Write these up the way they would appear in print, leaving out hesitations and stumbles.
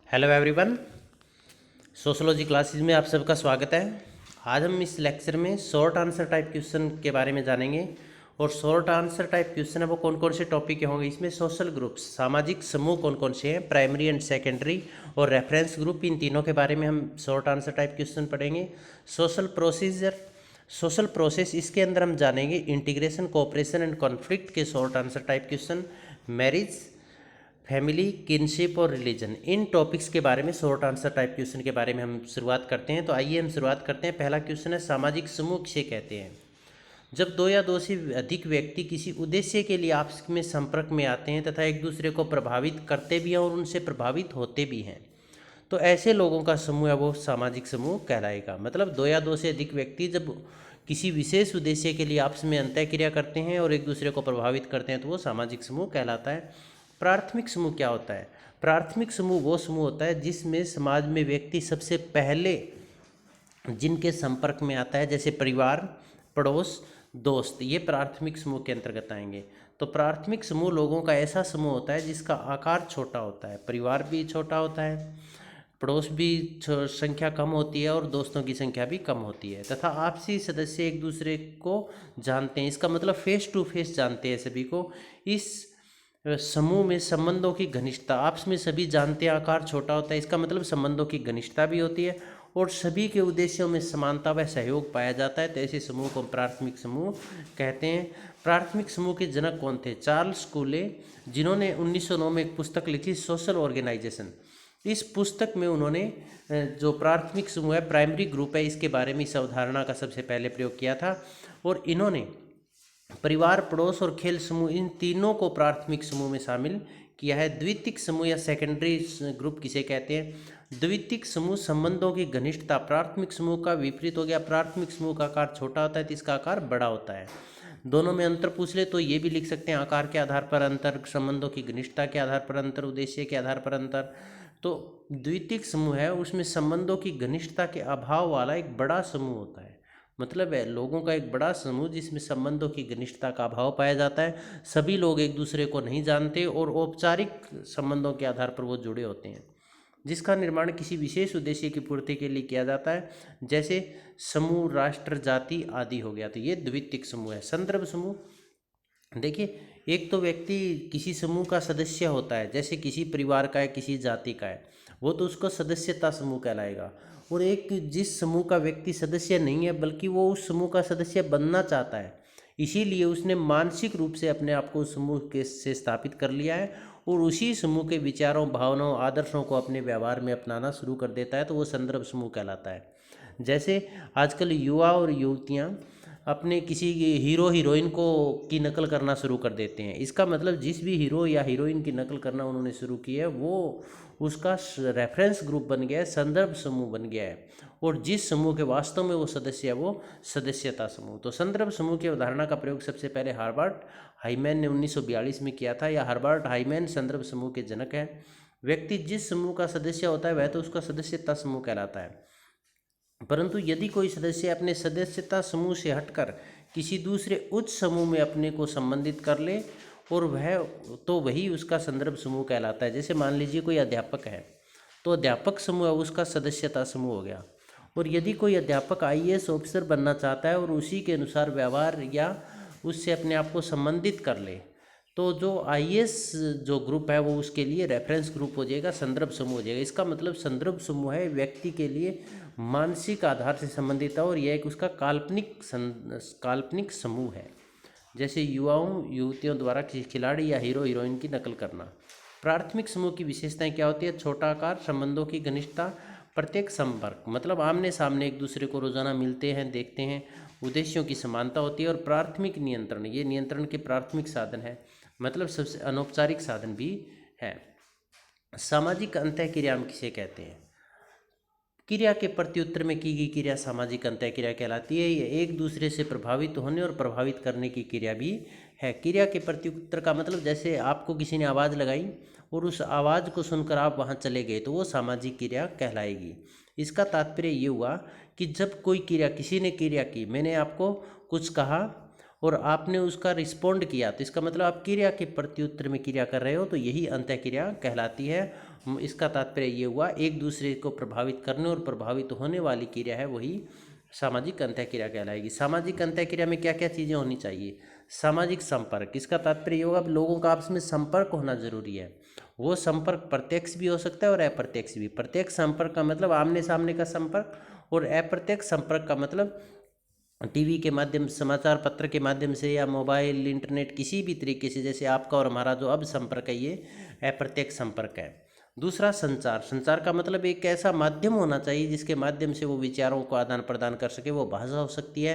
Hello everyone, sociology classes में आप सबका स्वागत है। आज हम इस लेक्चर में शॉर्ट आंसर टाइप क्वेश्चन के बारे में जानेंगे। और शॉर्ट आंसर टाइप क्वेश्चन है वो कौन कौन से टॉपिक के होंगे। इसमें सोशल ग्रुप्स, सामाजिक समूह कौन कौन से हैं, प्राइमरी एंड सेकेंडरी और रेफरेंस ग्रुप, इन तीनों के बारे में हम शॉर्ट आंसर टाइप क्वेश्चन पढ़ेंगे। सोशल प्रोसेस, इसके अंदर हम जानेंगे इंटीग्रेशन, कोऑपरेशन एंड कॉन्फ्लिक्ट के short answer type question, marriage, family, kinship और रिलीजन, इन टॉपिक्स के बारे में शॉर्ट आंसर टाइप क्वेश्चन के बारे में हम शुरुआत करते हैं। तो आइए हम शुरुआत करते हैं। पहला क्वेश्चन है, सामाजिक समूह किसे कहते हैं। जब दो या दो से अधिक व्यक्ति किसी उद्देश्य के लिए आपस में संपर्क में आते हैं तथा एक दूसरे को प्रभावित करते भी हैं और उनसे प्रभावित होते भी हैं, तो ऐसे लोगों का समूह है वो सामाजिक समूह कहलाएगा। मतलब दो या दो से अधिक व्यक्ति जब किसी विशेष उद्देश्य के लिए आपस में अंतःक्रिया करते हैं और एक दूसरे को प्रभावित करते हैं तो वो सामाजिक समूह कहलाता है। प्राथमिक समूह क्या होता है। प्राथमिक समूह वो समूह होता है जिसमें समाज में व्यक्ति सबसे पहले जिनके संपर्क में आता है, जैसे परिवार, पड़ोस, दोस्त, ये प्राथमिक समूह के अंतर्गत आएंगे। तो प्राथमिक समूह लोगों का ऐसा समूह होता है जिसका आकार छोटा होता है, परिवार भी छोटा होता है, पड़ोस भी संख्या कम होती है और दोस्तों की संख्या भी कम होती है, तथा आपसी सदस्य एक दूसरे को जानते हैं। इसका मतलब फेस टू फेस जानते हैं सभी को। इस समूह में संबंधों की घनिष्ठता, आपस में सभी जानते हैं, आकार छोटा होता है, इसका मतलब संबंधों की घनिष्ठता भी होती है और सभी के उद्देश्यों में समानता व सहयोग पाया जाता है। तो ऐसे समूह को प्राथमिक समूह कहते हैं। प्राथमिक समूह के जनक कौन थे। चार्ल्स कूले, जिन्होंने 1909 में एक पुस्तक लिखी सोशल ऑर्गेनाइजेशन। इस पुस्तक में उन्होंने जो प्राथमिक समूह है, प्राइमरी ग्रुप है, इसके बारे में इस अवधारणा का सबसे पहले प्रयोग किया था। और इन्होंने परिवार, पड़ोस और खेल समूह, इन तीनों को प्राथमिक समूह में शामिल किया है। द्वितीयक समूह या सेकेंडरी ग्रुप किसे कहते हैं। द्वितीयक समूह संबंधों की घनिष्ठता, प्राथमिक समूह का विपरीत हो गया। प्राथमिक समूह का आकार छोटा होता है तो इसका आकार बड़ा होता है। दोनों में अंतर पूछ ले तो ये भी लिख सकते हैं, आकार के आधार पर अंतर, संबंधों की घनिष्ठता के आधार पर अंतर, उद्देश्य के आधार पर अंतर। तो द्वितीयक समूह है उसमें संबंधों की घनिष्ठता के अभाव वाला एक बड़ा समूह होता है। मतलब है लोगों का एक बड़ा समूह जिसमें संबंधों की घनिष्ठता का अभाव पाया जाता है, सभी लोग एक दूसरे को नहीं जानते और औपचारिक संबंधों के आधार पर वो जुड़े होते हैं, जिसका निर्माण किसी विशेष उद्देश्य की पूर्ति के लिए किया जाता है, जैसे समूह, राष्ट्र, जाति आदि हो गया। तो ये द्वितीयक समूह है। संदर्भ समूह, देखिए एक तो व्यक्ति किसी समूह का सदस्य होता है, जैसे किसी परिवार का है, किसी जाति का है, वो तो उसको सदस्यता समूह कहलाएगा। और एक जिस समूह का व्यक्ति सदस्य नहीं है बल्कि वो उस समूह का सदस्य बनना चाहता है, इसीलिए उसने मानसिक रूप से अपने आप को उस समूह के से स्थापित कर लिया है और उसी समूह के विचारों, भावनाओं, आदर्शों को अपने व्यवहार में अपनाना शुरू कर देता है, तो वो संदर्भ समूह कहलाता है। जैसे आजकल युवा और युवतियाँ अपने किसी हीरो हीरोइन को की नकल करना शुरू कर देते हैं। इसका मतलब जिस भी हीरो या हीरोइन की नकल करना उन्होंने शुरू की है वो उसका रेफरेंस ग्रुप बन गया है, संदर्भ समूह बन गया है। और जिस समूह के वास्तव में वो सदस्य है वो सदस्यता समूह। तो संदर्भ समूह की अवधारणा का प्रयोग सबसे पहले हर्बर्ट हाइमैन ने 1942 में किया था। या हर्बर्ट हाइमैन संदर्भ समूह के जनक है। व्यक्ति जिस समूह का सदस्य होता है वह तो उसका सदस्यता समूह कहलाता है, परंतु यदि कोई सदस्य अपने सदस्यता समूह से हटकर किसी दूसरे उच्च समूह में अपने को संबंधित कर ले और वह तो वही उसका संदर्भ समूह कहलाता है। जैसे मान लीजिए कोई अध्यापक है तो अध्यापक समूह उसका सदस्यता समूह हो गया। और यदि कोई अध्यापक आईएएस ऑफिसर बनना चाहता है और उसी के अनुसार व्यवहार या उससे अपने आप को संबंधित कर ले, तो जो आईएएस जो ग्रुप है वो उसके लिए रेफरेंस ग्रुप हो जाएगा, संदर्भ समूह हो जाएगा। इसका मतलब संदर्भ समूह है व्यक्ति के लिए मानसिक आधार से संबंधित है और यह एक उसका काल्पनिक समूह है। जैसे युवाओं युवतियों द्वारा किसी खिलाड़ी या हीरो हीरोइन की नकल करना। प्राथमिक समूह की विशेषताएं क्या होती है। छोटा आकार, संबंधों की घनिष्ठता, प्रत्येक संपर्क, मतलब आमने सामने एक दूसरे को रोजाना मिलते हैं, देखते हैं, उद्देश्यों की समानता होती है। और प्राथमिक नियंत्रण, ये नियंत्रण के प्राथमिक साधन है, मतलब सबसे अनौपचारिक साधन भी है। सामाजिक अंतःक्रिया हम किसे कहते हैं। क्रिया के प्रत्युत्तर में की गई क्रिया सामाजिक अंतःक्रिया कहलाती है। ये एक दूसरे से प्रभावित होने और प्रभावित करने की क्रिया भी है। क्रिया के प्रत्युत्तर का मतलब जैसे आपको किसी ने आवाज़ लगाई और उस आवाज़ को सुनकर आप वहाँ चले गए तो वो सामाजिक क्रिया कहलाएगी। इसका तात्पर्य ये हुआ कि जब कोई क्रिया, किसी ने क्रिया की, मैंने आपको कुछ कहा और आपने उसका रिस्पोंड किया, तो इसका मतलब आप क्रिया के प्रत्युत्तर में क्रिया कर रहे हो, तो यही अंतःक्रिया कहलाती है। इसका तात्पर्य ये हुआ एक दूसरे को प्रभावित करने और प्रभावित होने वाली क्रिया है, वही सामाजिक अंतःक्रिया कहलाएगी। सामाजिक अंतःक्रिया में क्या क्या चीज़ें होनी चाहिए? सामाजिक संपर्क, इसका तात्पर्य ये होगा लोगों का आपस में संपर्क होना जरूरी है। वो संपर्क प्रत्यक्ष भी हो सकता है और अप्रत्यक्ष भी। प्रत्यक्ष संपर्क का मतलब आमने सामने का संपर्क, और अप्रत्यक्ष संपर्क का मतलब टीवी के माध्यम, समाचार पत्र के माध्यम से, या मोबाइल, इंटरनेट, किसी भी तरीके से, जैसे आपका और हमारा जो अब संपर्क है, ये अप्रत्यक्ष संपर्क है। दूसरा संचार, संचार का मतलब एक ऐसा माध्यम होना चाहिए जिसके माध्यम से वो विचारों को आदान प्रदान कर सके। वो भाषा हो सकती है,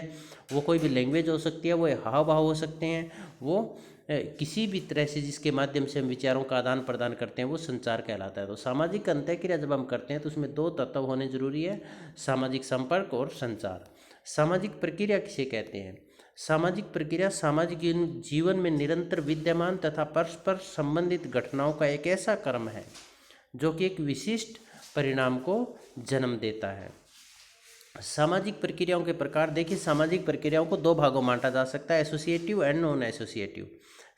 वो कोई भी लैंग्वेज हो सकती है, वो हाव भाव हो सकते हैं, वो किसी भी तरह से जिसके माध्यम से हम विचारों का आदान प्रदान करते हैं, वो संचार कहलाता है। तो सामाजिक अंतःक्रिया जब हम करते हैं तो उसमें दो तत्व होने जरूरी है, सामाजिक संपर्क और संचार। सामाजिक प्रक्रिया किसे कहते हैं? सामाजिक प्रक्रिया सामाजिक जीवन में निरंतर विद्यमान तथा परस्पर संबंधित घटनाओं का एक ऐसा क्रम है जो कि एक विशिष्ट परिणाम को जन्म देता है। सामाजिक प्रक्रियाओं के प्रकार देखिए, सामाजिक प्रक्रियाओं को दो भागों में बांटा जा सकता है, एसोसिएटिव एंड नॉन एसोसिएटिव।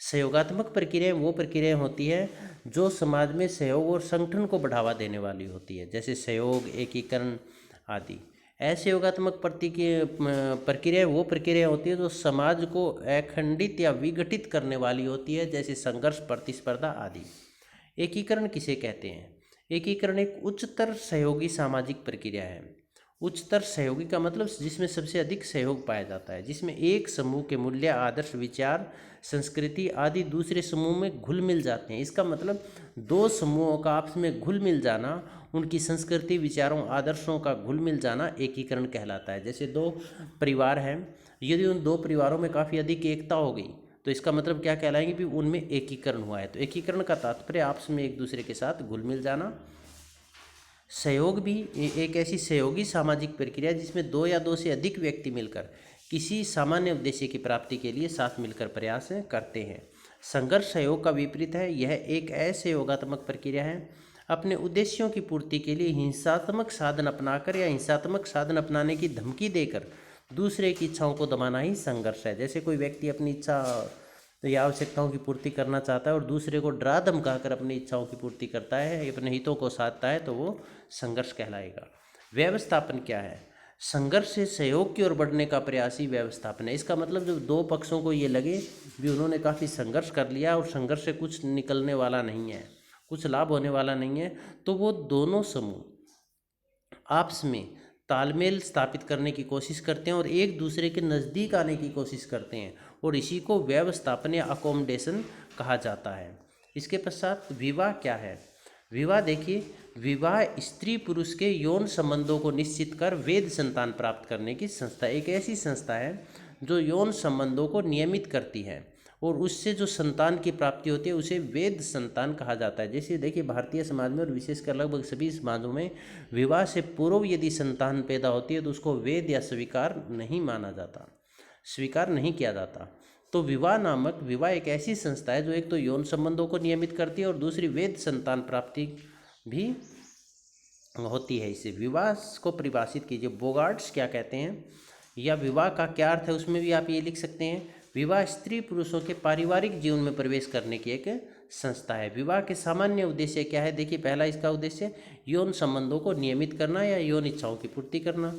सहयोगात्मक प्रक्रियाएं वो प्रक्रियाएं होती है जो समाज में सहयोग और संगठन को बढ़ावा देने वाली होती है, जैसे सहयोग, एकीकरण आदि। असहयोगात्मक प्रक्रियाएं वो प्रक्रियाएं होती है जो समाज को अखंडित या विघटित करने वाली होती है, जैसे संघर्ष, प्रतिस्पर्धा आदि। एकीकरण किसे कहते हैं? एकीकरण एक उच्चतर सहयोगी सामाजिक प्रक्रिया है। उच्चतर सहयोगी का मतलब जिसमें सबसे अधिक सहयोग पाया जाता है, जिसमें एक समूह के मूल्य, आदर्श, विचार, संस्कृति आदि दूसरे समूह में घुल मिल जाते हैं। इसका मतलब दो समूहों का आपस में घुल मिल जाना, उनकी संस्कृति, विचारों, आदर्शों का घुल मिल जाना एकीकरण कहलाता है। जैसे दो परिवार हैं, यदि उन दो परिवारों में काफ़ी अधिक एकता हो गई तो इसका मतलब क्या कहलाएंगे भी उनमें एकीकरण हुआ है। तो एकीकरण का तात्पर्य आपस में एक दूसरे के साथ घुल मिल जाना। सहयोग भी एक ऐसी सहयोगी सामाजिक प्रक्रिया है जिसमें दो या दो से अधिक व्यक्ति मिलकर किसी सामान्य उद्देश्य की प्राप्ति के लिए साथ मिलकर प्रयास करते हैं। संघर्ष सहयोग का विपरीत है। यह एक असहयोगात्मक प्रक्रिया है। अपने उद्देश्यों की पूर्ति के लिए हिंसात्मक साधन अपनाकर या हिंसात्मक साधन अपनाने की धमकी देकर दूसरे की इच्छाओं को दबाना ही संघर्ष है। जैसे कोई व्यक्ति अपनी इच्छा या आवश्यकताओं की पूर्ति करना चाहता है और दूसरे को डरा धमका कर अपनी इच्छाओं की पूर्ति करता है, अपने हितों को साधता है, तो वो संघर्ष कहलाएगा। व्यवस्थापन क्या है? संघर्ष से सहयोग की ओर बढ़ने का प्रयास ही व्यवस्थापन है। इसका मतलब जब दो पक्षों को ये लगे भी उन्होंने काफ़ी संघर्ष कर लिया और संघर्ष से कुछ निकलने वाला नहीं है, कुछ लाभ होने वाला नहीं है, तो वो दोनों समूह आपस में तालमेल स्थापित करने की कोशिश करते हैं और एक दूसरे के नज़दीक आने की कोशिश करते हैं, और इसी को व्यवस्थापन या अकोमोडेशन कहा जाता है। इसके पश्चात विवाह क्या है? विवाह देखिए, विवाह स्त्री पुरुष के यौन संबंधों को निश्चित कर वैध संतान प्राप्त करने की संस्था, एक ऐसी संस्था है जो यौन संबंधों को नियमित करती है और उससे जो संतान की प्राप्ति होती है उसे वैध संतान कहा जाता है। जैसे देखिए, भारतीय समाज में और विशेषकर लगभग सभी समाजों में विवाह से पूर्व यदि संतान पैदा होती है तो उसको वैध या स्वीकार नहीं माना जाता, स्वीकार नहीं किया जाता। तो विवाह एक ऐसी संस्था है जो एक तो यौन संबंधों को नियमित करती है और दूसरी वैध संतान प्राप्ति भी होती है। इसे विवाह को परिभाषित कीजिए। बोगार्ट्स क्या कहते हैं या विवाह का क्या अर्थ है, उसमें भी आप ये लिख सकते हैं, विवाह स्त्री पुरुषों के पारिवारिक जीवन में प्रवेश करने की एक संस्था है। विवाह के सामान्य उद्देश्य क्या है? देखिए, पहला इसका उद्देश्य यौन संबंधों को नियमित करना या यौन इच्छाओं की पूर्ति करना।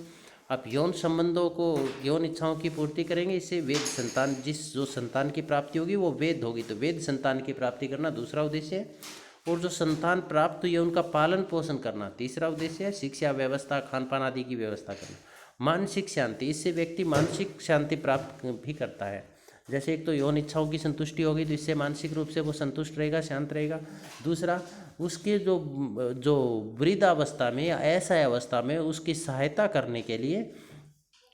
अब यौन संबंधों को, यौन इच्छाओं की पूर्ति करेंगे, इससे वैध संतान, जो संतान की प्राप्ति होगी वो वैध होगी, तो वैध संतान की प्राप्ति करना दूसरा उद्देश्य है। और जो संतान प्राप्त हुई है उनका पालन पोषण करना तीसरा उद्देश्य है। शिक्षा व्यवस्था, खान पान आदि की व्यवस्था करना। मानसिक शांति, इससे व्यक्ति मानसिक शांति प्राप्त भी करता है। जैसे एक तो यौन इच्छाओं की संतुष्टि होगी तो इससे मानसिक रूप से वो संतुष्ट रहेगा, शांत रहेगा। दूसरा, उसके जो वृद्धावस्था में या असहाय अवस्था में उसकी सहायता करने के लिए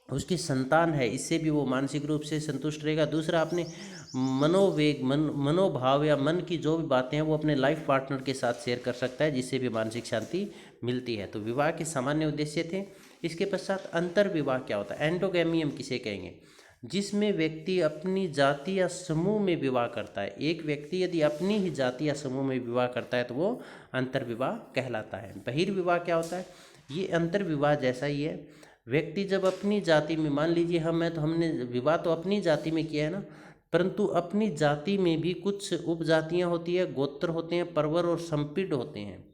उसकी संतान है, इससे भी वो मानसिक रूप से संतुष्ट रहेगा। दूसरा, अपने मनोभाव या मन की जो भी बातें हैं वो अपने लाइफ पार्टनर के साथ शेयर कर सकता है, जिससे भी मानसिक शांति मिलती है। तो विवाह के सामान्य उद्देश्य थे। इसके पश्चात अंतर विवाह क्या होता है? एंडोगैमी हम किसे कहेंगे? जिसमें व्यक्ति अपनी जाति या समूह में विवाह करता है। एक व्यक्ति यदि अपनी ही जाति या समूह में विवाह करता है तो वो अंतर विवाह कहलाता है। बहिर्विवाह क्या होता है? ये अंतर विवाह जैसा ही है। व्यक्ति जब अपनी जाति में, मान लीजिए हमने विवाह तो अपनी जाति में किया है ना, परंतु अपनी जाति में भी कुछ उपजातियां होती है, गोत्र होते हैं, परवर और संपीड होते हैं।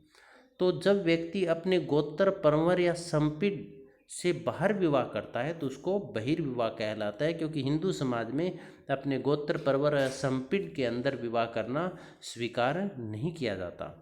तो जब व्यक्ति अपने गोत्र, परवर या संपीड से बाहर विवाह करता है तो उसको बहिर्विवाह कहलाता है, क्योंकि हिंदू समाज में अपने गोत्र, परवर या संपीड के अंदर विवाह करना स्वीकार नहीं किया जाता।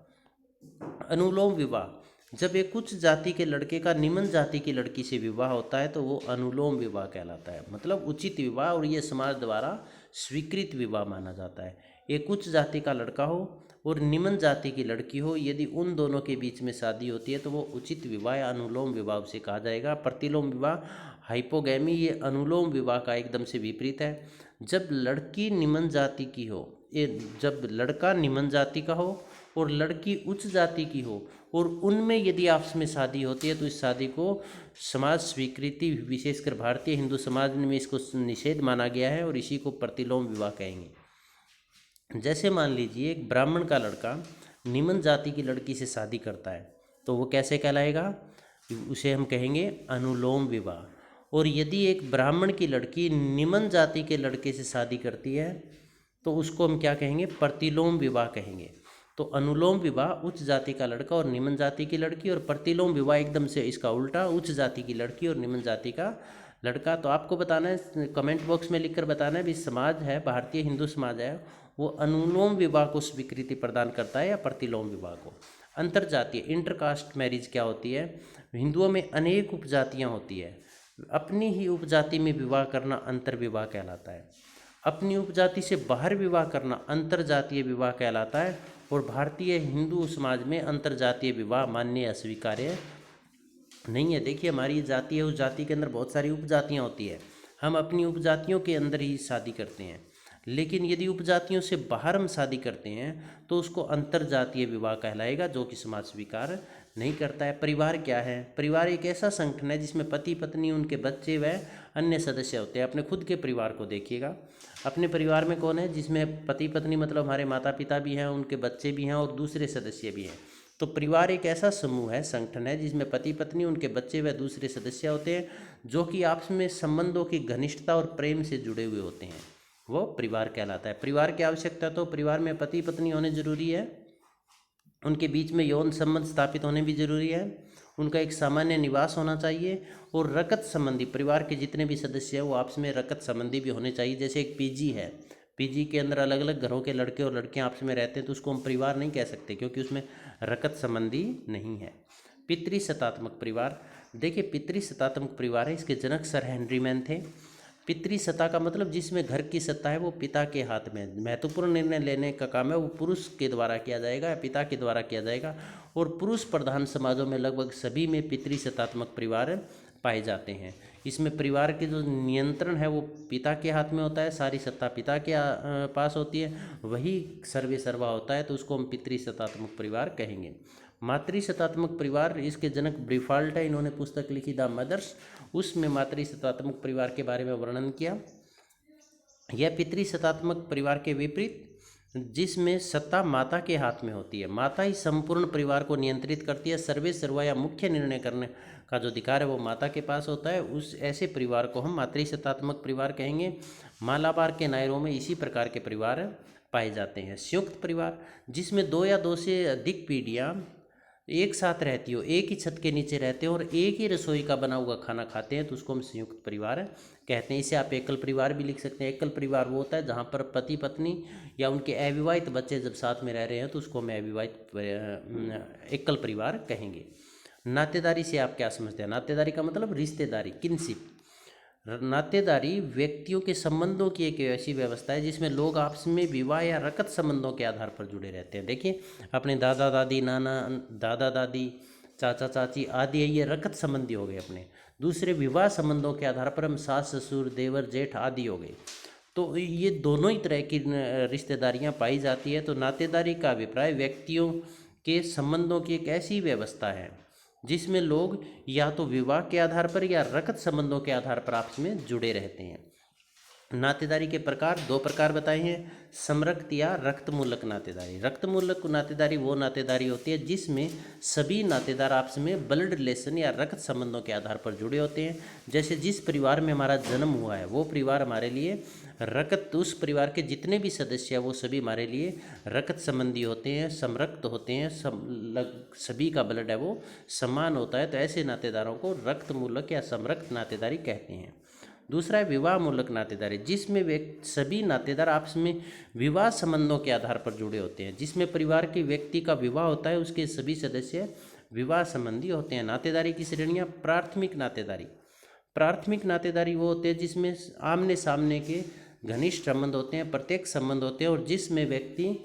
अनुलोम विवाह, जब एक उच्च जाति के लड़के का निम्न जाति की लड़की से विवाह होता है तो वो अनुलोम विवाह कहलाता है, मतलब उचित विवाह, और ये समाज द्वारा स्वीकृत विवाह माना जाता है। एक उच्च जाति का लड़का हो और निम्न जाति की लड़की हो, यदि उन दोनों के बीच में शादी होती है तो वो उचित विवाह या अनुलोम विवाह उसे कहा जाएगा। प्रतिलोम विवाह, हाइपोगैमी, ये अनुलोम विवाह का एकदम से विपरीत है। जब लड़की निम्न जाति की हो, जब लड़का निम्न जाति का हो और लड़की उच्च जाति की हो और उनमें यदि आपस में शादी होती है तो इस शादी को समाज स्वीकृति, विशेषकर भारतीय हिंदू समाज में इसको निषेध माना गया है और इसी को प्रतिलोम विवाह कहेंगे। जैसे मान लीजिए एक ब्राह्मण का लड़का निम्न जाति की लड़की से शादी करता है तो वो कैसे कहलाएगा, उसे हम कहेंगे अनुलोम विवाह। और यदि एक ब्राह्मण की लड़की निम्न जाति के लड़के से शादी करती है तो उसको हम क्या कहेंगे, प्रतिलोम विवाह कहेंगे। तो अनुलोम विवाह उच्च जाति का लड़का और निम्न जाति की लड़की, और प्रतिलोम विवाह एकदम से इसका उल्टा, उच्च जाति की लड़की और निम्न जाति का लड़का। तो आपको बताना है, कमेंट बॉक्स में लिखकर बताना है भी समाज है, भारतीय हिंदू समाज है, वो अनुलोम विवाह को स्वीकृति प्रदान करता है या प्रतिलोम विवाह को। अंतरजातीय, इंटरकास्ट मैरिज क्या होती है, हिंदुओं में अनेक उपजातियाँ होती है, अपनी ही उपजाति में विवाह करना अंतर्विवाह कहलाता है। अपनी उपजाति से बाहर विवाह करना अंतरजातीय विवाह कहलाता है। और भारतीय हिंदू समाज में अंतरजातीय विवाह मान्य या स्वीकार्य नहीं है। देखिए हमारी जाति है, उस जाति के अंदर बहुत सारी उपजातियाँ होती है, हम अपनी उपजातियों के अंदर ही शादी करते हैं, लेकिन यदि उपजातियों से बाहर हम शादी करते हैं तो उसको अंतरजातीय विवाह कहलाएगा, जो कि समाज स्वीकार नहीं करता है। परिवार क्या है, परिवार एक ऐसा संगठन है जिसमें पति पत्नी, उनके बच्चे व अन्य सदस्य होते हैं। अपने खुद के परिवार को देखिएगा, अपने परिवार में कौन है, जिसमें पति पत्नी मतलब हमारे माता पिता भी हैं, उनके बच्चे भी हैं और दूसरे सदस्य भी हैं। तो परिवार एक ऐसा समूह है, संगठन है, जिसमें पति पत्नी, उनके बच्चे व दूसरे सदस्य होते हैं, जो कि आपस में संबंधों की घनिष्ठता और प्रेम से जुड़े हुए होते हैं, वो परिवार कहलाता है। परिवार की आवश्यकता, तो परिवार में पति पत्नी होने जरूरी है, उनके बीच में यौन संबंध स्थापित होने भी जरूरी है, उनका एक सामान्य निवास होना चाहिए, और रकत संबंधी, परिवार के जितने भी सदस्य हैं वो आपस में रकत संबंधी भी होने चाहिए। जैसे एक पीजी है, पीजी के अंदर अलग अलग घरों के लड़के और लड़कियां आपस में रहते हैं तो उसको हम परिवार नहीं कह सकते, क्योंकि उसमें रकत संबंधी नहीं है। पितृसत्तात्मक परिवार, देखिए पितृसत्तात्मक परिवार है, इसके जनक सर हेनरी मैन थे। पितृसत्ता का मतलब जिसमें घर की सत्ता है वो पिता के हाथ में, महत्वपूर्ण निर्णय लेने का काम है वो पुरुष के द्वारा किया जाएगा या पिता के द्वारा किया जाएगा। और पुरुष प्रधान समाजों में लगभग सभी में पितृसत्तात्मक परिवार पाए जाते हैं। इसमें परिवार के जो नियंत्रण है वो पिता के हाथ में होता है, सारी सत्ता पिता के पास होती है, वही सर्वे सर्वा होता है, तो उसको हम पितृसत्तात्मक परिवार कहेंगे। मातृसत्तात्मक परिवार, इसके जनक ब्रीफाल्ट है, इन्होंने पुस्तक लिखी द मदर्स, उसमें मातृसत्तात्मक परिवार के बारे में वर्णन किया। यह पितृसत्तात्मक परिवार के विपरीत, जिसमें सत्ता माता के हाथ में होती है, माता ही संपूर्ण परिवार को नियंत्रित करती है, सर्वे सर्वा या मुख्य निर्णय करने का जो अधिकार है वो माता के पास होता है, उस ऐसे परिवार को हम मातृसत्तात्मक परिवार कहेंगे। मालाबार के नायरों में इसी प्रकार के परिवार पाए जाते हैं। संयुक्त परिवार, जिसमें दो या दो से अधिक पीढ़ियाँ एक साथ रहती हो, एक ही छत के नीचे रहते हो और एक ही रसोई का बना हुआ खाना खाते हैं, तो उसको हम संयुक्त परिवार कहते हैं। इसे आप एकल परिवार भी लिख सकते हैं। एकल परिवार वो होता है जहाँ पर पति पत्नी या उनके अविवाहित बच्चे जब साथ में रह रहे हैं तो उसको हम अविवाहित एकल परिवार कहेंगे। नातेदारी से आप क्या समझते हैं, नातेदारी का मतलब रिश्तेदारी, किनशिप। नातेदारी व्यक्तियों के संबंधों की एक ऐसी व्यवस्था है जिसमें लोग आपस में विवाह या रकत संबंधों के आधार पर जुड़े रहते हैं। देखिए अपने दादा दादी, नाना दादा दादी, चाचा चाची आदि, ये रकत संबंधी हो गए। अपने दूसरे विवाह संबंधों के आधार पर हम सास ससुर, देवर जेठ आदि हो गए। तो ये दोनों ही तरह की रिश्तेदारियां पाई जाती है। तो नातेदारी का अभिप्राय व्यक्तियों के संबंधों की एक ऐसी व्यवस्था है जिसमें लोग या तो विवाह के आधार पर या रकत संबंधों के आधार पर आपस में जुड़े रहते हैं। नातेदारी के प्रकार, दो प्रकार बताए हैं, समरक्त या रक्त मूलक नातेदारी। रक्त मूलक नातेदारी वो नातेदारी होती है जिसमें सभी नातेदार आपस में ब्लड रिलेशन या रक्त संबंधों के आधार पर जुड़े होते हैं। जैसे जिस परिवार में हमारा जन्म हुआ है वो परिवार हमारे लिए रक्त, उस परिवार के जितने भी सदस्य हैं वो सभी हमारे लिए रक्त संबंधी होते हैं, समरक्त होते हैं, सभी का ब्लड है वो समान होता है। तो ऐसे नातेदारों को रक्त मूलक या समरक्त नातेदारी कहते हैं। दूसरा है विवाह मूलक नातेदारी, जिसमें सभी नातेदार आपस में विवाह संबंधों के आधार पर जुड़े होते हैं। जिसमें परिवार के व्यक्ति का विवाह होता है, उसके सभी सदस्य विवाह संबंधी होते हैं। नातेदारी की श्रेणियाँ, प्राथमिक नातेदारी। प्राथमिक नातेदारी वो होते हैं जिसमें आमने सामने के घनिष्ठ संबंध होते हैं, प्रत्येक संबंध होते हैं, और जिसमें व्यक्ति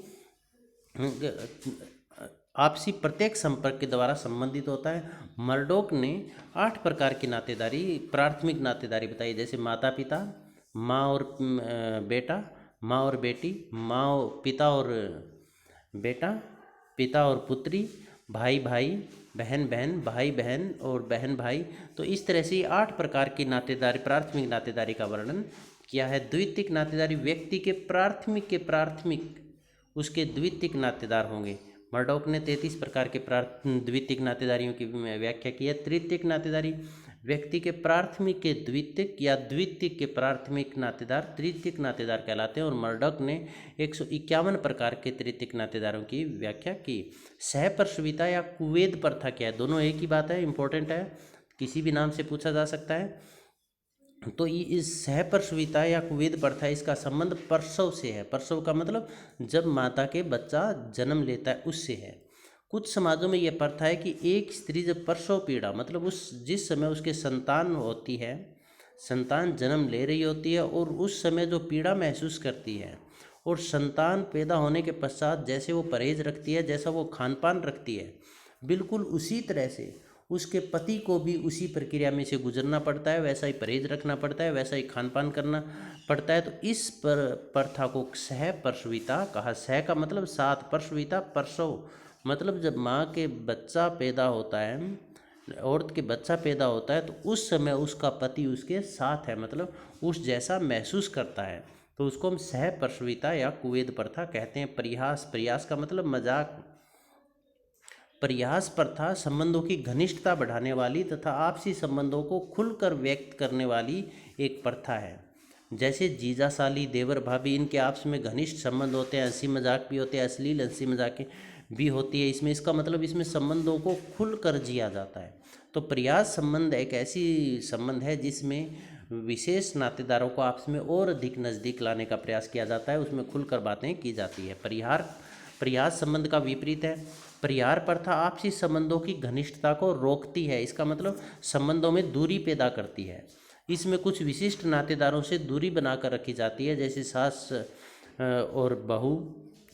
आपसी प्रत्येक संपर्क के द्वारा संबंधित होता है। मर्डॉक ने 8 प्रकार की नातेदारी, प्राथमिक नातेदारी बताई, जैसे माता पिता, माँ और बेटा, माँ और बेटी, माँ और पिता और बेटा, पिता और पुत्री, भाई भाई, बहन बहन, भाई बहन और बहन भाई। तो इस तरह से 8 प्रकार की नातेदारी, प्राथमिक नातेदारी का वर्णन किया है। द्वितीयक नातेदारी, व्यक्ति के प्राथमिक उसके द्वितीयक नातेदार होंगे। मर्डॉक ने 33 प्रकार के द्वितीयक नातेदारियों की व्याख्या की है। तृतीयक नातेदारी, व्यक्ति के प्राथमिक के द्वितीयक या द्वितीयक के प्राथमिक नातेदार तृतीयक नातेदार कहलाते हैं, और मर्डॉक ने 151 प्रकार के तृतीयक नातेदारों की व्याख्या की। सहप्रसविता या कुवैद प्रथा क्या है? दोनों एक ही बात है, इंपॉर्टेंट है, किसी भी नाम से पूछा जा सकता है। तो इस सहप्रसविता या कुवैद प्रथा, इसका संबंध प्रसव से है। प्रसव का मतलब जब माता के बच्चा जन्म लेता है उससे है। कुछ समाजों में यह प्रथा है कि एक स्त्री जब प्रसव पीड़ा, मतलब जिस समय उसके संतान होती है, संतान जन्म ले रही होती है, और उस समय जो पीड़ा महसूस करती है, और संतान पैदा होने के पश्चात जैसे वो परहेज रखती है, जैसा वो खान पान रखती है, बिल्कुल उसी तरह से उसके पति को भी उसी प्रक्रिया में से गुजरना पड़ता है, वैसा ही परहेज रखना पड़ता है, वैसा ही खान पान करना पड़ता है। तो इस प्रथा को सहप्रसविता कहा। सह का मतलब साथ, प्रसविता प्रसव, मतलब जब माँ के बच्चा पैदा होता है, औरत के बच्चा पैदा होता है, तो उस समय उसका पति उसके साथ है, मतलब उस जैसा महसूस करता है, तो उसको हम सहप्रसविता या कुवैद प्रथा कहते हैं। प्रयास, प्रयास का मतलब मजाक। प्रयास प्रथा संबंधों की घनिष्ठता बढ़ाने वाली तथा आपसी संबंधों को खुलकर व्यक्त करने वाली एक प्रथा है। जैसे जीजा साली, देवर भाभी, इनके आपस में घनिष्ठ संबंध होते हैं, हंसी मजाक भी होते हैं, अश्लील हंसी मजाक भी होती है इसमें। इसका मतलब इसमें संबंधों को खुलकर जिया जाता है। तो प्रयास संबंध एक ऐसी संबंध है जिसमें विशेष नातेदारों को आपस में और अधिक नज़दीक लाने का प्रयास किया जाता है, उसमें खुलकर बातें की जाती है। प्रयास संबंध का विपरीत है। परिहार प्रथा आपसी संबंधों की घनिष्ठता को रोकती है, इसका मतलब संबंधों में दूरी पैदा करती है। इसमें कुछ विशिष्ट नातेदारों से दूरी बनाकर रखी जाती है, जैसे सास और बहू,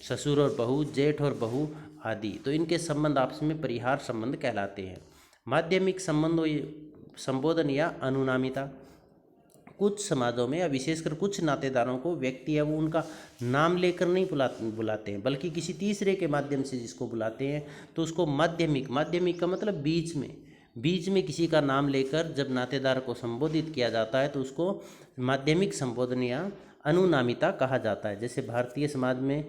ससुर और बहू, जेठ और बहू आदि। तो इनके संबंध आपस में परिहार संबंध कहलाते हैं। माध्यमिक संबोधन या अनुनामिता, कुछ समाजों में या विशेषकर कुछ नातेदारों को व्यक्ति है वो उनका नाम लेकर नहीं बुलाते हैं, बल्कि किसी तीसरे के माध्यम से जिसको बुलाते हैं, तो उसको माध्यमिक का मतलब बीच में किसी का नाम लेकर जब नातेदार को संबोधित किया जाता है तो उसको माध्यमिक संबोधन या अनुनामिता कहा जाता है। जैसे भारतीय समाज में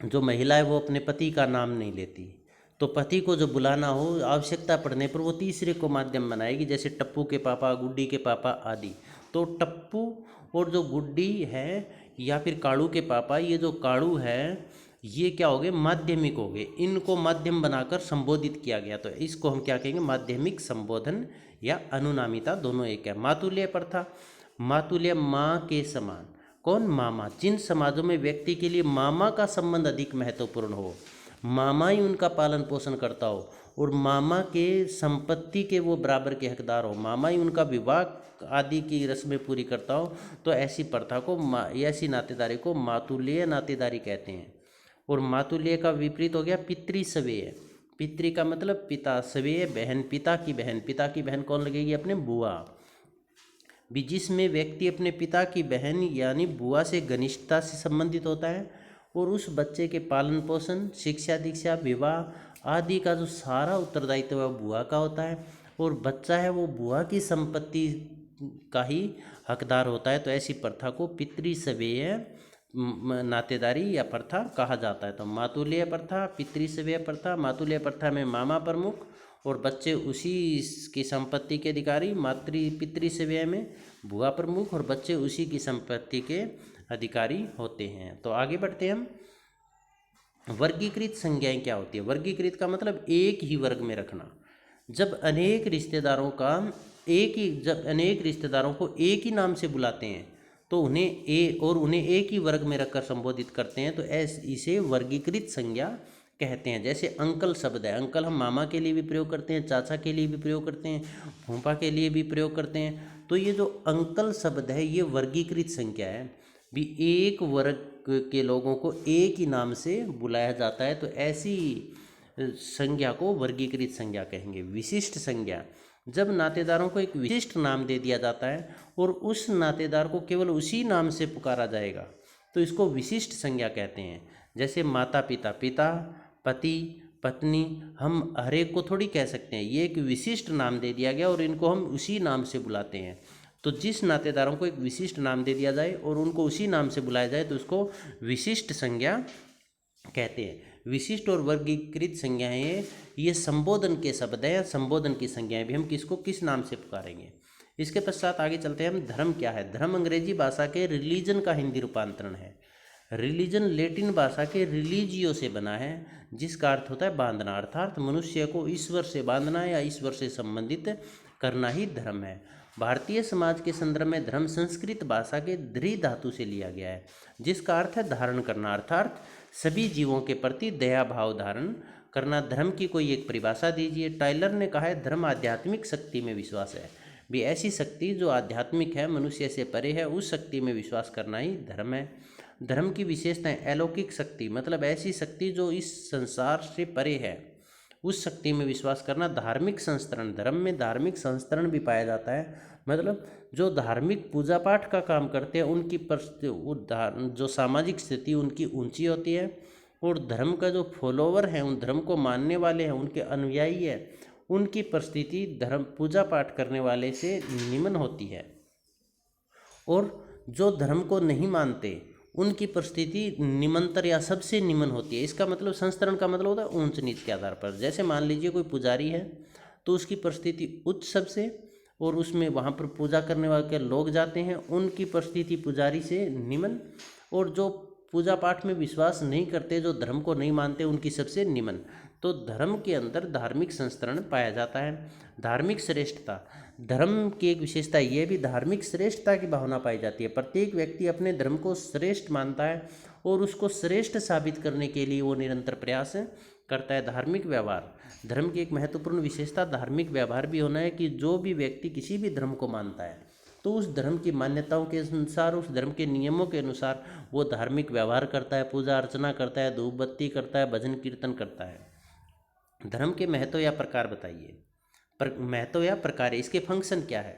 जो महिला है वो अपने पति का नाम नहीं लेती, तो पति को जो बुलाना हो आवश्यकता पड़ने पर वो तीसरे को माध्यम बनाएगी, जैसे टप्पू के पापा, गुड्डी के पापा आदि। तो टप्पू और जो गुड्डी है या फिर काड़ू के पापा, ये जो काड़ू है ये क्या हो गए? माध्यमिक हो गए, इनको माध्यम बनाकर संबोधित किया गया, तो इसको हम क्या कहेंगे? माध्यमिक संबोधन या अनुनामिता, दोनों एक है। मातुल्य प्रथा, मातुल्य माँ के समान। कौन? मामा। जिन समाजों में व्यक्ति के लिए मामा का संबंध अधिक महत्वपूर्ण हो, मामा ही उनका पालन पोषण करता हो और मामा के संपत्ति के वो बराबर के हकदार हो, मामा ही उनका विवाह आदि की रस्में पूरी करता हो, तो ऐसी प्रथा को ऐसी नातेदारी को मातुल्य नातेदारी कहते हैं। और मातुल्य का विपरीत हो गया पितृस्वेय। पितृ का मतलब पिता, स्वेय बहन, पिता की बहन। पिता की बहन कौन लगेगी? अपने बुआ भी, जिसमें व्यक्ति अपने पिता की बहन यानी बुआ से घनिष्ठता से संबंधित होता है और उस बच्चे के पालन पोषण, शिक्षा दीक्षा, विवाह आदि का जो सारा उत्तरदायित्व है बुआ का होता है, और बच्चा है वो बुआ की संपत्ति का ही हकदार होता है, तो ऐसी प्रथा को पितृसवेय नातेदारी या प्रथा कहा जाता है। तो मातुलेय प्रथा, पितृसवेय प्रथा। मातुलेय प्रथा में मामा प्रमुख और बच्चे उसी की संपत्ति के अधिकारी। पितृसवेय में बुआ प्रमुख और बच्चे उसी की संपत्ति के अधिकारी होते हैं। तो आगे बढ़ते हैं हम। वर्गीकृत संज्ञाएं क्या होती है? वर्गीकृत का मतलब एक ही वर्ग में रखना। जब अनेक रिश्तेदारों को एक ही नाम से बुलाते हैं तो उन्हें एक ही वर्ग में रखकर संबोधित करते हैं, तो इसे वर्गीकृत संज्ञा कहते हैं। जैसे अंकल शब्द है, अंकल हम मामा के लिए भी प्रयोग करते हैं, चाचा के लिए भी प्रयोग करते हैं, फूफा के लिए भी प्रयोग करते हैं। तो ये जो अंकल शब्द है ये वर्गीकृत संज्ञा है, भी एक वर्ग के लोगों को एक ही नाम से बुलाया जाता है, तो ऐसी संज्ञा को वर्गीकृत संज्ञा कहेंगे। विशिष्ट संज्ञा, जब नातेदारों को एक विशिष्ट नाम दे दिया जाता है और उस नातेदार को केवल उसी नाम से पुकारा जाएगा तो इसको विशिष्ट संज्ञा कहते हैं। जैसे माता पिता, पिता, पति, पत्नी, हम हर एक को थोड़ी कह सकते हैं, ये एक विशिष्ट नाम दे दिया गया और इनको हम उसी नाम से बुलाते हैं। तो जिस नातेदारों को एक विशिष्ट नाम दे दिया जाए और उनको उसी नाम से बुलाया जाए तो उसको विशिष्ट संज्ञा कहते हैं। विशिष्ट और वर्गीकृत संज्ञाएं ये संबोधन के शब्द हैं, संबोधन की संज्ञाएं भी हम किसको किस नाम से पुकारेंगे। इसके पश्चात आगे चलते हैं हम। धर्म क्या है? धर्म अंग्रेजी भाषा के रिलीजन का हिंदी रूपांतरण है। रिलीजन लैटिन भाषा के रिलीजियो से बना है, जिसका अर्थ होता है बांधना, अर्थात मनुष्य को ईश्वर से बांधना या ईश्वर से संबंधित करना ही धर्म है। भारतीय समाज के संदर्भ में धर्म संस्कृत भाषा के धृ धातु से लिया गया है, जिसका अर्थ है धारण करना, अर्थात सभी जीवों के प्रति दया भाव धारण करना। धर्म की कोई एक परिभाषा दीजिए। टाइलर ने कहा है धर्म आध्यात्मिक शक्ति में विश्वास है, भी ऐसी शक्ति जो आध्यात्मिक है, मनुष्य से परे है, उस शक्ति में विश्वास करना ही धर्म है। धर्म की विशेषताएं, अलौकिक शक्ति मतलब ऐसी शक्ति जो इस संसार से परे है, उस शक्ति में विश्वास करना। धार्मिक संस्करण, धर्म में धार्मिक संस्करण भी पाया जाता है, मतलब जो धार्मिक पूजा पाठ का काम करते हैं उनकी जो सामाजिक स्थिति उनकी ऊंची होती है और धर्म का जो फॉलोवर हैं, उन धर्म को मानने वाले हैं, उनके अनुयायी हैं, उनकी परिस्थिति धर्म पूजा पाठ करने वाले से निम्न होती है। और जो धर्म को नहीं मानते उनकी परिस्थिति निम्नतर या सबसे निम्न होती है। इसका मतलब संस्करण का मतलब होता है ऊंच नीच के आधार पर। जैसे मान लीजिए कोई पुजारी है तो उसकी परिस्थिति उच्च सबसे, और उसमें वहाँ पर पूजा करने वाले लोग जाते हैं, उनकी परिस्थिति पुजारी से निम्न, और जो पूजा पाठ में विश्वास नहीं करते, जो धर्म को नहीं मानते, उनकी सबसे निम्न। तो धर्म के अंदर धार्मिक संस्करण पाया जाता है। धार्मिक श्रेष्ठता, धर्म की एक विशेषता ये भी धार्मिक श्रेष्ठता की भावना पाई जाती है। प्रत्येक व्यक्ति अपने धर्म को श्रेष्ठ मानता है और उसको श्रेष्ठ साबित करने के लिए वो निरंतर प्रयास करता है। धार्मिक व्यवहार, धर्म की एक महत्वपूर्ण विशेषता धार्मिक व्यवहार भी होना है, कि जो भी व्यक्ति किसी भी धर्म को मानता है तो उस धर्म की मान्यताओं के अनुसार, उस धर्म के नियमों के अनुसार वो धार्मिक व्यवहार करता है, पूजा अर्चना करता है, धूप बत्ती करता है, भजन कीर्तन करता है। धर्म के महत्व या प्रकार बताइए। महत्व या प्रकार, इसके फंक्शन क्या है?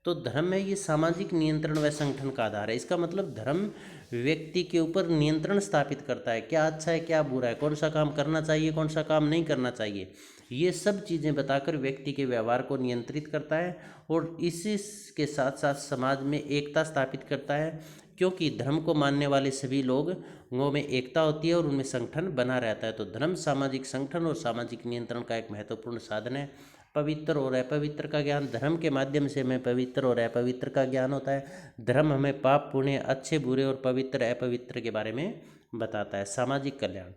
तो धर्म है ये सामाजिक नियंत्रण व संगठन का आधार है। इसका मतलब धर्म व्यक्ति के ऊपर नियंत्रण स्थापित करता है, क्या अच्छा है क्या बुरा है, कौन सा काम करना चाहिए कौन सा काम नहीं करना चाहिए, ये सब चीज़ें बताकर व्यक्ति के व्यवहार को नियंत्रित करता है और इसी के साथ साथ समाज में एकता स्थापित करता है, क्योंकि धर्म को मानने वाले सभी लोगों में एकता होती है और उनमें संगठन बना रहता है। तो धर्म सामाजिक संगठन और सामाजिक नियंत्रण का एक महत्वपूर्ण साधन है। पवित्र और अपवित्र का ज्ञान, धर्म के माध्यम से हमें पवित्र और अपवित्र का ज्ञान होता है। धर्म हमें पाप पुण्य, अच्छे बुरे और पवित्र अपवित्र के बारे में बताता है। सामाजिक कल्याण,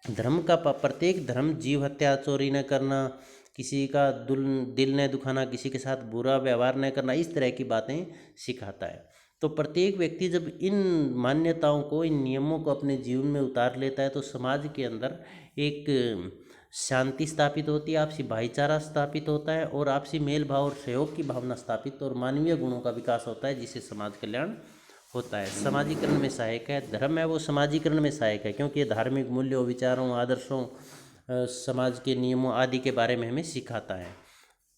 धर्म का प्रत्येक धर्म जीव हत्या, चोरी न करना, किसी का दिल न दुखाना, किसी के साथ बुरा व्यवहार न करना, इस तरह की बातें सिखाता है। तो प्रत्येक व्यक्ति जब इन मान्यताओं को, इन नियमों को अपने जीवन में उतार लेता है तो समाज के अंदर एक शांति स्थापित होती है, आपसी भाईचारा स्थापित होता है और आपसी मेल भाव और सहयोग की भावना स्थापित और मानवीय गुणों का विकास होता है, जिससे समाज कल्याण होता है। समाजीकरण में सहायक है, धर्म है वो समाजीकरण में सहायक है, क्योंकि ये धार्मिक मूल्यों, विचारों, आदर्शों, समाज के नियमों आदि के बारे में हमें सिखाता है।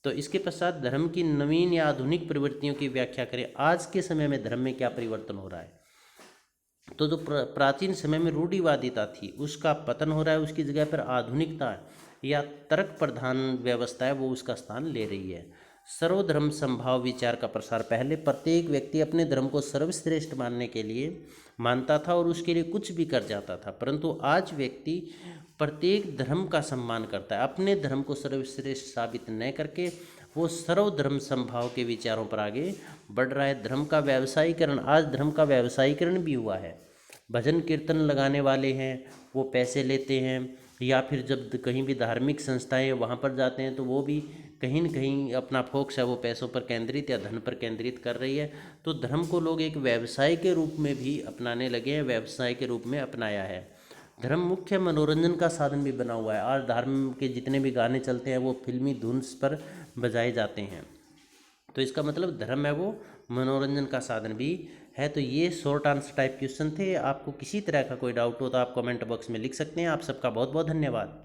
तो इसके पश्चात धर्म की नवीन या आधुनिक प्रवृत्तियों की व्याख्या करें। आज के समय में धर्म में क्या परिवर्तन हो रहा है? तो जो प्राचीन समय में रूढ़िवादिता थी उसका पतन हो रहा है, उसकी जगह पर आधुनिकता या तर्क प्रधान व्यवस्था है वो उसका स्थान ले रही है। सर्वधर्म समभाव विचार का प्रसार। पहले प्रत्येक व्यक्ति अपने धर्म को सर्वश्रेष्ठ मानने के लिए मानता था और उसके लिए कुछ भी कर जाता था, परंतु आज व्यक्ति प्रत्येक धर्म का सम्मान करता है। अपने धर्म को सर्वश्रेष्ठ साबित न करके वो सर्वधर्म समभाव के विचारों पर आगे बढ़ रहा है। धर्म का व्यवसायीकरण, आज धर्म का व्यवसायीकरण भी हुआ है। भजन कीर्तन लगाने वाले हैं वो पैसे लेते हैं, या फिर जब कहीं भी धार्मिक संस्थाएं वहाँ पर जाते हैं तो वो भी कहीं न कहीं अपना फोकस है वो पैसों पर केंद्रित या धन पर केंद्रित कर रही है। तो धर्म को लोग एक व्यवसाय के रूप में भी अपनाने लगे हैं, व्यवसाय के रूप में अपनाया है। धर्म मुख्य मनोरंजन का साधन भी बना हुआ है। आज धर्म के जितने भी गाने चलते हैं वो फिल्मी धुन पर बजाए जाते हैं, तो इसका मतलब धर्म है वो मनोरंजन का साधन भी है। तो ये शॉर्ट आंसर टाइप क्वेश्चन थे। आपको किसी तरह का कोई डाउट हो तो आप कमेंट बॉक्स में लिख सकते हैं। आप सबका बहुत बहुत धन्यवाद।